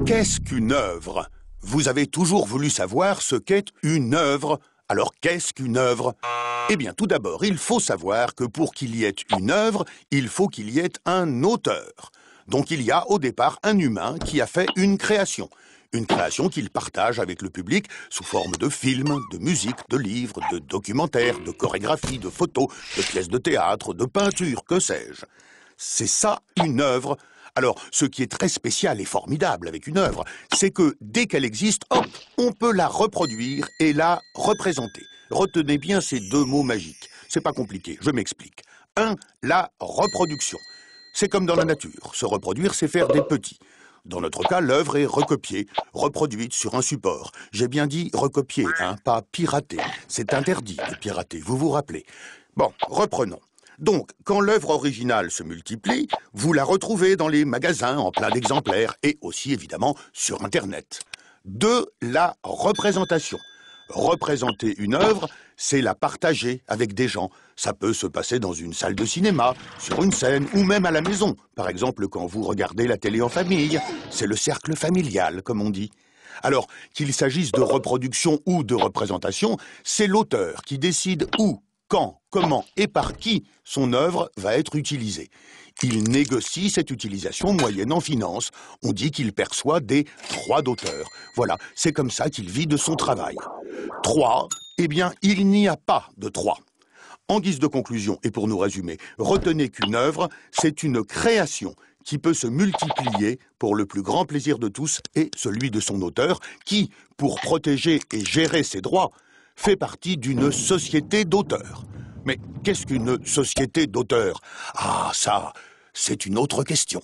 Qu'est-ce qu'une œuvre? Vous avez toujours voulu savoir ce qu'est une œuvre. Alors qu'est-ce qu'une œuvre? Eh bien, tout d'abord, il faut savoir que pour qu'il y ait une œuvre, il faut qu'il y ait un auteur. Donc il y a au départ un humain qui a fait une création. Une création qu'il partage avec le public sous forme de films, de musique, de livres, de documentaires, de chorégraphies, de photos, de pièces de théâtre, de peintures, que sais-je. C'est ça une œuvre. Alors, ce qui est très spécial et formidable avec une œuvre, c'est que dès qu'elle existe, hop, on peut la reproduire et la représenter. Retenez bien ces deux mots magiques. C'est pas compliqué, je m'explique. 1. La reproduction. C'est comme dans la nature. Se reproduire, c'est faire des petits. Dans notre cas, l'œuvre est recopiée, reproduite sur un support. J'ai bien dit recopier, pas pirater. C'est interdit de pirater, vous vous rappelez. Bon, reprenons. Donc, quand l'œuvre originale se multiplie, vous la retrouvez dans les magasins en plein d'exemplaires et aussi évidemment sur Internet. 2. La représentation. Représenter une œuvre, c'est la partager avec des gens. Ça peut se passer dans une salle de cinéma, sur une scène ou même à la maison. Par exemple, quand vous regardez la télé en famille. C'est le cercle familial, comme on dit. Alors, qu'il s'agisse de reproduction ou de représentation, c'est l'auteur qui décide où, quand, comment et par qui son œuvre va être utilisée. Il négocie cette utilisation moyennant finance. On dit qu'il perçoit des droits d'auteur. Voilà, c'est comme ça qu'il vit de son travail. 3, eh bien, il n'y a pas de 3. En guise de conclusion, et pour nous résumer, retenez qu'une œuvre, c'est une création qui peut se multiplier pour le plus grand plaisir de tous et celui de son auteur, qui, pour protéger et gérer ses droits, fait partie d'une société d'auteurs. Mais qu'est-ce qu'une société d'auteurs? Ah, ça, c'est une autre question.